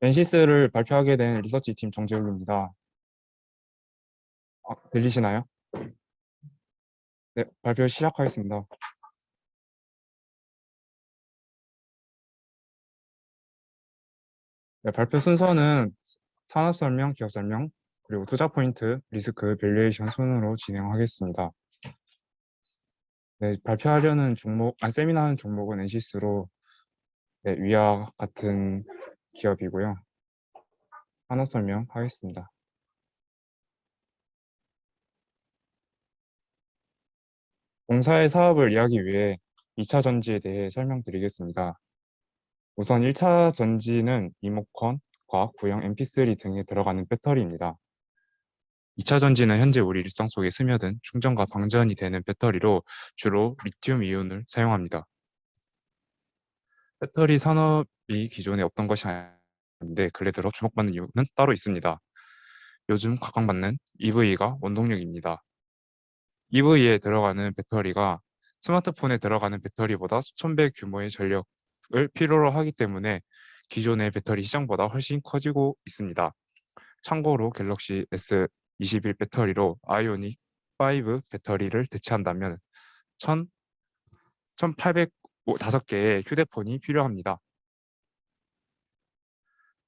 멘시스를 발표하게 된 리서치 팀 정재욱입니다. 들리시나요? 네, 발표 시작하겠습니다. 네, 발표 순서는 산업 설명, 기업 설명, 그리고 투자 포인트, 리스크, 밸류에이션 순으로 진행하겠습니다. 네, 발표하려는 종목, 세미나 하는 종목은 멘시스로 네, 위와 같은 기업이고요. 산업 설명 하겠습니다. 공사의 사업을 이해하기 위해 2차 전지에 대해 설명드리겠습니다. 우선 1차 전지는 리모컨, 과학, 구형, MP3 등에 들어가는 배터리입니다. 2차 전지는 현재 우리 일상 속에 스며든 충전과 방전이 되는 배터리로 주로 리튬 이온을 사용합니다. 배터리 산업이 기존에 없던 것이 아닌데 근래 들어 주목받는 이유는 따로 있습니다. 요즘 각광받는 EV가 원동력입니다. EV에 들어가는 배터리가 스마트폰에 들어가는 배터리보다 수천 배 규모의 전력을 필요로 하기 때문에 기존의 배터리 시장보다 훨씬 커지고 있습니다. 참고로 갤럭시 S21 배터리로 아이오닉 5 배터리를 대체한다면 1805개의 휴대폰이 필요합니다.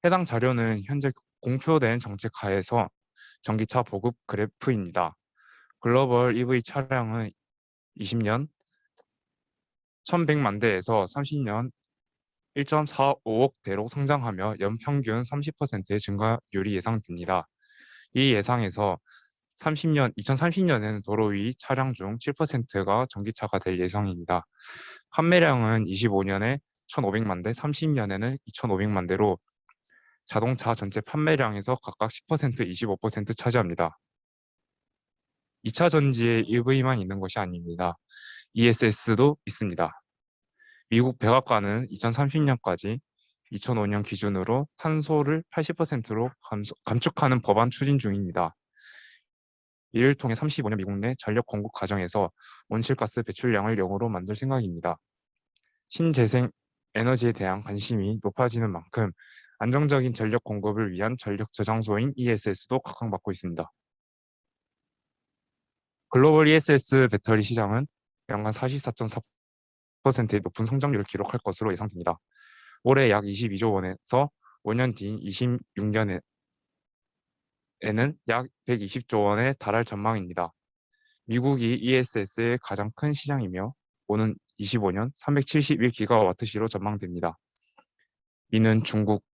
해당 자료는 현재 공표된 정책 하에서 전기차 보급 그래프입니다. 글로벌 EV 차량은 20년 1100만 대에서 30년 1.45억 대로 성장하며 연평균 30%의 증가율이 예상됩니다. 이 예상에서 2030년에는 도로 위 차량 중 7%가 전기차가 될 예상입니다. 판매량은 25년에 1,500만 대, 30년에는 2,500만 대로 자동차 전체 판매량에서 각각 10%, 25% 차지합니다. 2차 전지에 EV만 있는 것이 아닙니다. ESS도 있습니다. 미국 백악관은 2030년까지 2005년 기준으로 탄소를 80%로 감축하는 법안 추진 중입니다. 이를 통해 35년 미국 내 전력 공급 과정에서 온실가스 배출량을 0으로 만들 생각입니다. 신재생 에너지에 대한 관심이 높아지는 만큼 안정적인 전력 공급을 위한 전력 저장소인 ESS도 각광받고 있습니다. 글로벌 ESS 배터리 시장은 연간 44.4%의 높은 성장률을 기록할 것으로 예상됩니다. 올해 약 22조 원에서 5년 뒤인 26년에는 약 120조 원에 달할 전망입니다. 미국이 ESS의 가장 큰 시장이며 오는 25년 371기가와트시로 전망됩니다. 이는 중국이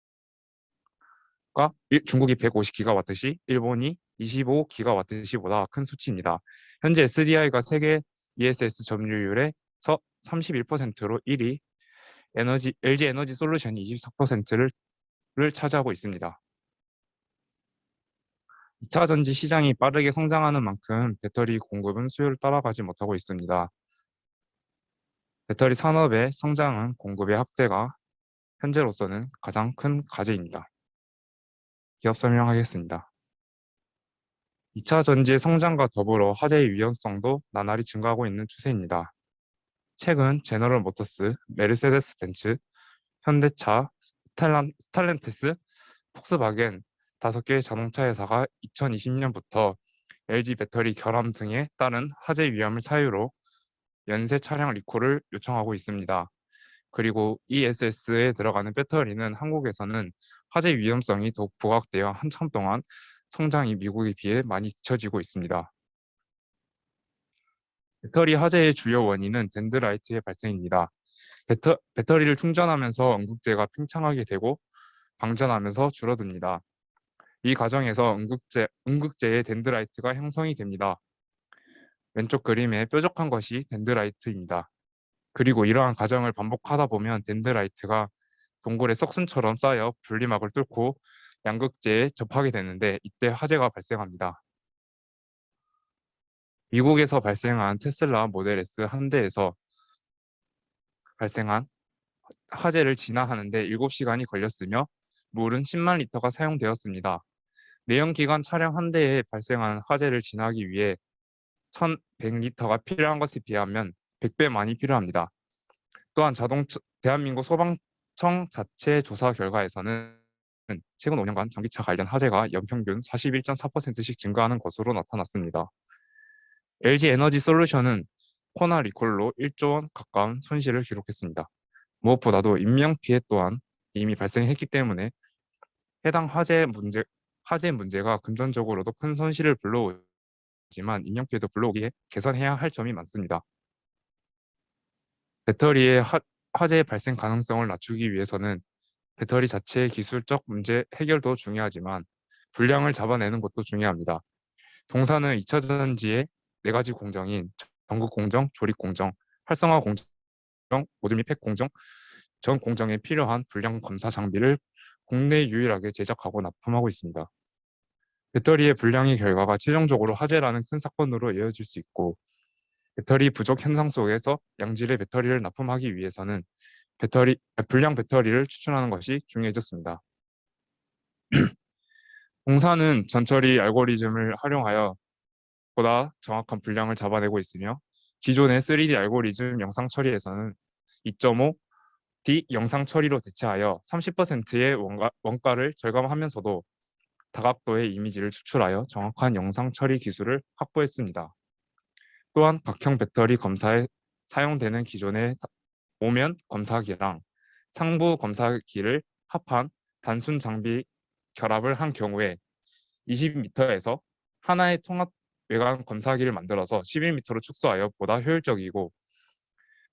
150기가와트시, 일본이 25기가와트시보다 큰 수치입니다. 현재 SDI가 세계 ESS 점유율에서 31%로 1위, LG 에너지 솔루션이 24%를 차지하고 있습니다. 2차 전지 시장이 빠르게 성장하는 만큼 배터리 공급은 수요를 따라가지 못하고 있습니다. 배터리 산업의 성장은 공급의 확대가 현재로서는 가장 큰 과제입니다. 기업 설명하겠습니다. 2차 전지의 성장과 더불어 화재의 위험성도 나날이 증가하고 있는 추세입니다. 최근 제너럴 모터스, 메르세데스 벤츠, 현대차, 스탈렌티스, 폭스바겐 5개의 자동차 회사가 2020년부터 LG 배터리 결함 등에 따른 화재 위험을 사유로 연쇄 차량 리콜을 요청하고 있습니다. 그리고 ESS에 들어가는 배터리는 한국에서는 화재 위험성이 더욱 부각되어 한참 동안 성장이 미국에 비해 많이 뒤처지고 있습니다. 배터리 화재의 주요 원인은 덴드라이트의 발생입니다. 배터리를 충전하면서 응급제가 팽창하게 되고 방전하면서 줄어듭니다. 이 과정에서 응급제의 덴드라이트가 형성이 됩니다. 왼쪽 그림에 뾰족한 것이 덴드라이트입니다. 그리고 이러한 과정을 반복하다 보면 덴드라이트가 동굴의 썩순처럼 쌓여 분리막을 뚫고 양극재에 접하게 되는데 이때 화재가 발생합니다. 미국에서 발생한 테슬라 모델 S 한 대에서 발생한 화재를 진화하는데 7시간이 걸렸으며 물은 10만 리터가 사용되었습니다. 내연기관 차량 한 대에 발생한 화재를 진화하기 위해 1,100리터가 필요한 것에 비하면 100배 많이 필요합니다. 또한 대한민국 소방청 자체 조사 결과에서는 최근 5년간 전기차 관련 화재가 연평균 41.4%씩 증가하는 것으로 나타났습니다. LG 에너지 솔루션은 코나 리콜로 1조 원 가까운 손실을 기록했습니다. 무엇보다도 인명피해 또한 이미 발생했기 때문에 해당 화재 문제가 금전적으로도 큰 손실을 불러오지만 인명피해도 불러오기에 개선해야 할 점이 많습니다. 배터리의 화재 발생 가능성을 낮추기 위해서는 배터리 자체의 기술적 문제 해결도 중요하지만 불량을 잡아내는 것도 중요합니다. 동사는 2차 전지의 4가지 공정인 전극 공정, 조립 공정, 활성화 공정, 모듈 및 팩 공정, 전 공정에 필요한 불량 검사 장비를 국내 유일하게 제작하고 납품하고 있습니다. 배터리의 불량의 결과가 최종적으로 화재라는 큰 사건으로 이어질 수 있고 배터리 부족 현상 속에서 양질의 배터리를 납품하기 위해서는 불량 배터리를 추출하는 것이 중요해졌습니다. 공사는 전처리 알고리즘을 활용하여 보다 정확한 분량을 잡아내고 있으며 기존의 3D 알고리즘 영상 처리에서는 2.5D 영상 처리로 대체하여 30%의 원가를 절감하면서도 다각도의 이미지를 추출하여 정확한 영상 처리 기술을 확보했습니다. 또한 각형 배터리 검사에 사용되는 기존의 오면 검사기랑 상부 검사기를 합한 단순 장비 결합을 한 경우에 20m에서 하나의 통합 외관 검사기를 만들어서 11m로 축소하여 보다 효율적이고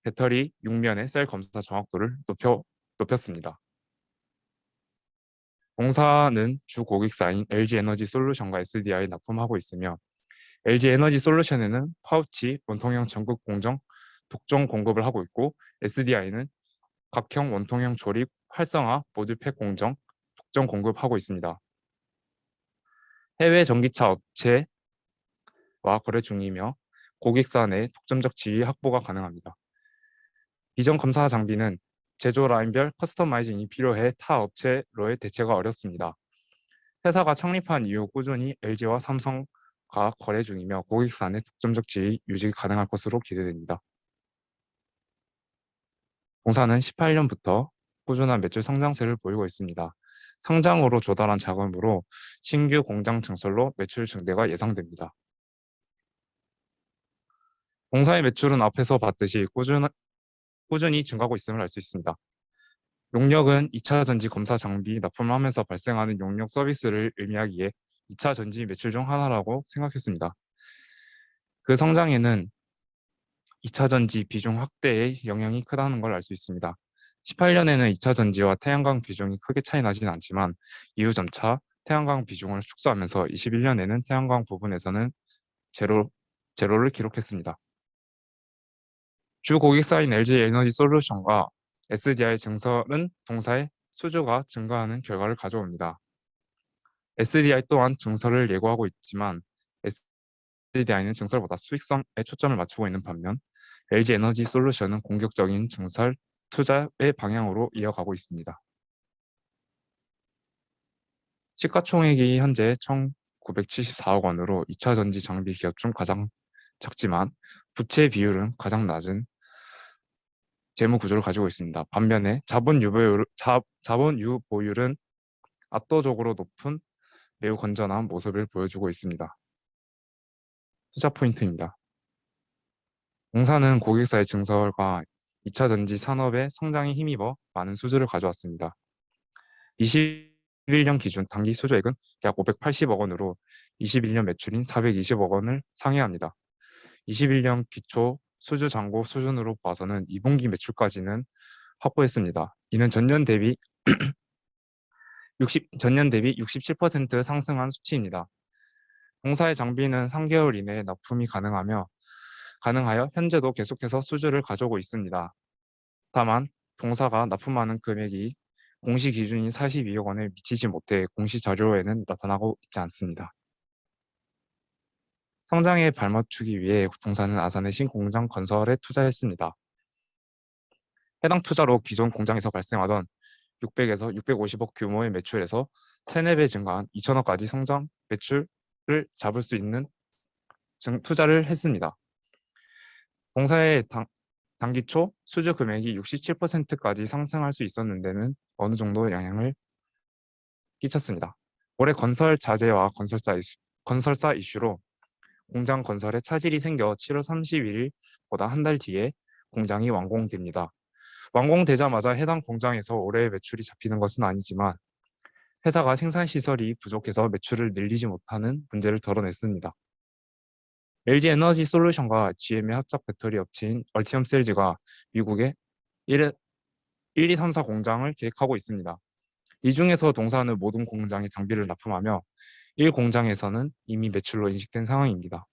배터리 6면의 셀 검사 정확도를 높였습니다. 공사는 주 고객사인 LG 에너지 솔루션과 SDI 납품하고 있으며 LG 에너지 솔루션에는 파우치, 원통형 전극 공정, 독점 공급을 하고 있고 SDI는 각형 원통형 조립, 활성화, 모듈팩 공정, 독점 공급하고 있습니다. 해외 전기차 업체와 거래 중이며 고객사 내 독점적 지위 확보가 가능합니다. 이전 검사 장비는 제조 라인별 커스터마이징이 필요해 타 업체로의 대체가 어렵습니다. 회사가 창립한 이후 꾸준히 LG와 삼성과 거래 중이며 고객사 내 독점적 지위 유지 가능할 것으로 기대됩니다. 공사는 18년부터 꾸준한 매출 성장세를 보이고 있습니다. 성장으로 조달한 자금으로 신규 공장 증설로 매출 증대가 예상됩니다. 공사의 매출은 앞에서 봤듯이 꾸준히 증가하고 있음을 알 수 있습니다. 용역은 2차 전지 검사 장비 납품하면서 발생하는 용역 서비스를 의미하기에 2차 전지 매출 중 하나라고 생각했습니다. 그 성장에는 2차 전지 비중 확대의 영향이 크다는 걸 알 수 있습니다. 18년에는 2차 전지와 태양광 비중이 크게 차이 나지는 않지만 이후 점차 태양광 비중을 축소하면서 21년에는 태양광 부분에서는 제로를 기록했습니다. 주 고객사인 LG 에너지 솔루션과 SDI 증설은 동사의 수주가 증가하는 결과를 가져옵니다. SDI 또한 증설을 예고하고 있지만 SDI는 증설보다 수익성에 초점을 맞추고 있는 반면 LG 에너지 솔루션은 공격적인 증설 투자의 방향으로 이어가고 있습니다. 시가총액이 현재 1,974억 원으로 2차 전지 장비 기업 중 가장 작지만 부채 비율은 가장 낮은 재무 구조를 가지고 있습니다. 반면에 자본 유보율은 압도적으로 높은 매우 건전한 모습을 보여주고 있습니다. 투자 포인트입니다. 공사는 고객사의 증설과 2차 전지 산업의 성장에 힘입어 많은 수주를 가져왔습니다. 21년 기준 단기 수주액은 약 580억 원으로 21년 매출인 420억 원을 상회합니다. 21년 기초 수주 잔고 수준으로 봐서는 2분기 매출까지는 확보했습니다. 이는 전년 대비 67% 상승한 수치입니다. 공사의 장비는 3개월 이내에 납품이 가능하여 현재도 계속해서 수주를 가져오고 있습니다. 다만 동사가 납품하는 금액이 공시 기준인 42억 원에 미치지 못해 공시 자료에는 나타나고 있지 않습니다. 성장에 발맞추기 위해 동사는 아산의 신공장 건설에 투자했습니다. 해당 투자로 기존 공장에서 발생하던 600에서 650억 규모의 매출에서 3, 4배 증가한 2천억까지 성장 매출을 잡을 수 있는 투자를 했습니다. 공사의 단기 초 수주 금액이 67%까지 상승할 수 있었는데는 어느 정도 영향을 끼쳤습니다. 올해 건설 자재와 건설사 이슈로 공장 건설에 차질이 생겨 7월 31일보다 한 달 뒤에 공장이 완공됩니다. 완공되자마자 해당 공장에서 올해 매출이 잡히는 것은 아니지만 회사가 생산 시설이 부족해서 매출을 늘리지 못하는 문제를 덜어냈습니다. LG 에너지 솔루션과 GM의 합작 배터리 업체인 얼티엄 셀즈가 미국의 1, 2, 3, 4 공장을 계획하고 있습니다. 이 중에서 동사는 모든 공장에 장비를 납품하며 1공장에서는 이미 매출로 인식된 상황입니다.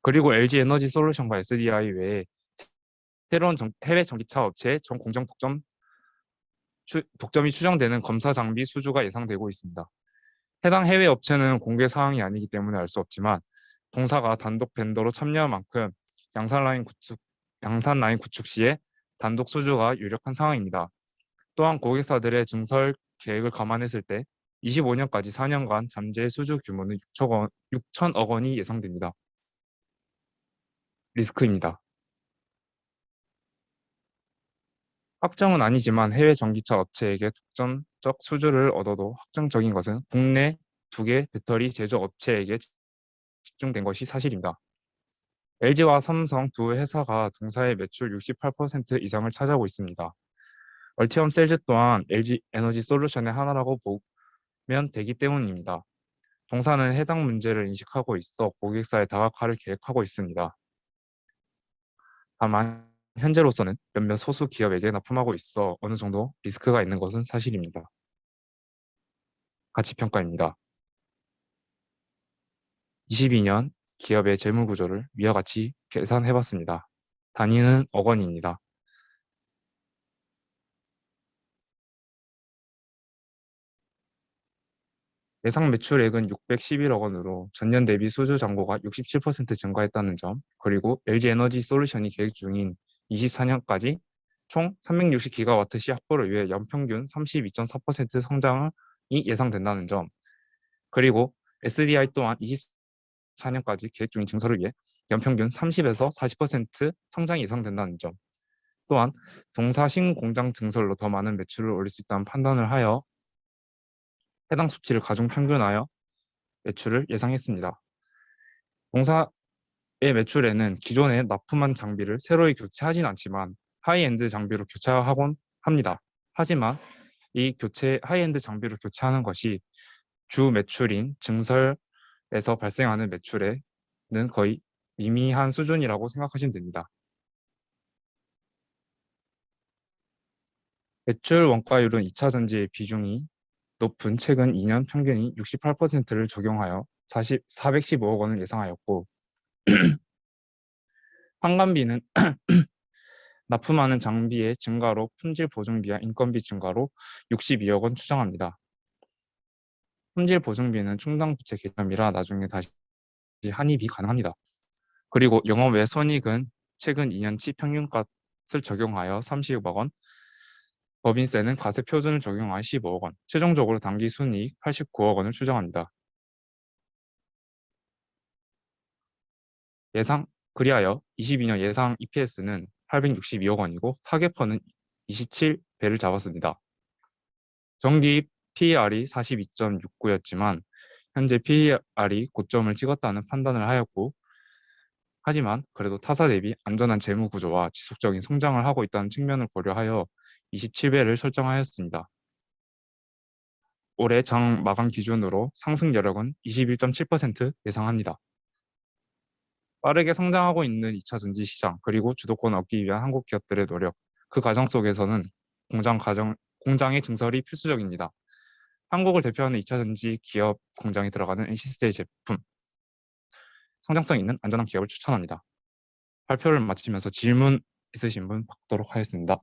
그리고 LG 에너지 솔루션과 SDI 외에 새로운 해외 전기차 업체의 전 공정 독점이 추정되는 검사 장비 수주가 예상되고 있습니다. 해당 해외 업체는 공개 사항이 아니기 때문에 알 수 없지만 동사가 단독 벤더로 참여한 만큼 양산 라인 구축 시에 단독 수주가 유력한 상황입니다. 또한 고객사들의 증설 계획을 감안했을 때 25년까지 4년간 잠재 수주 규모는 6천억 원이 예상됩니다. 리스크입니다. 확정은 아니지만 해외 전기차 업체에게 독점적 수주를 얻어도 확정적인 것은 국내 2개 배터리 제조 업체에게 집중된 것이 사실입니다. LG와 삼성 두 회사가 동사의 매출 68% 이상을 차지하고 있습니다. 얼티엄 셀즈 또한 LG 에너지 솔루션의 하나라고 보면 되기 때문입니다. 동사는 해당 문제를 인식하고 있어 고객사에 다각화를 계획하고 있습니다. 다만 현재로서는 몇몇 소수 기업에게 납품하고 있어 어느 정도 리스크가 있는 것은 사실입니다. 가치평가입니다. 22년 기업의 재무 구조를 위와 같이 계산해봤습니다. 단위는 억 원입니다. 예상 매출액은 611억 원으로 전년 대비 수주 잔고가 67% 증가했다는 점, 그리고 LG 에너지 솔루션이 계획 중인 24년까지 총 360기가와트 시 확보를 위해 연평균 32.4% 성장이 예상된다는 점, 그리고 SDI 또한 24년까지 계획 중인 증설을 위해 연평균 30에서 40% 성장이 예상된다는 점, 또한 동사 신공장 증설로 더 많은 매출을 올릴 수 있다는 판단을 하여 해당 수치를 가중 평균하여 매출을 예상했습니다. 동사의 매출에는 기존에 납품한 장비를 새로이 교체하진 않지만 하이엔드 장비로 교체하곤 합니다. 하지만 이 하이엔드 장비로 교체하는 것이 주 매출인 증설에서 발생하는 매출에는 거의 미미한 수준이라고 생각하시면 됩니다. 매출 원가율은 2차 전지의 비중이 높은 최근 2년 평균이 68%를 적용하여 415억 원을 예상하였고, 환관비는 납품하는 장비의 증가로 품질 보증비와 인건비 증가로 62억 원 추정합니다. 품질 보증비는 충당 부채 개념이라 나중에 다시 환입이 가능합니다. 그리고 영업 외 손익은 최근 2년치 평균값을 적용하여 30억 원, 법인세는 과세 표준을 적용하여 15억 원, 최종적으로 당기 순이익 89억 원을 추정합니다. 그리하여 22년 예상 EPS는 862억 원이고 타겟퍼는 27배를 잡았습니다. 정기 PER이 42.69였지만 현재 PER이 고점을 찍었다는 판단을 하였고, 하지만 그래도 타사 대비 안전한 재무 구조와 지속적인 성장을 하고 있다는 측면을 고려하여 27배를 설정하였습니다. 올해 장 마감 기준으로 상승 여력은 21.7% 예상합니다. 빠르게 성장하고 있는 2차 전지 시장, 그리고 주도권을 얻기 위한 한국 기업들의 노력, 그 과정 속에서는 공장의 증설이 필수적입니다. 한국을 대표하는 2차 전지 기업 공장에 들어가는 NC스테이 제품, 성장성 있는 안전한 기업을 추천합니다. 발표를 마치면서 질문 있으신 분 받도록 하겠습니다.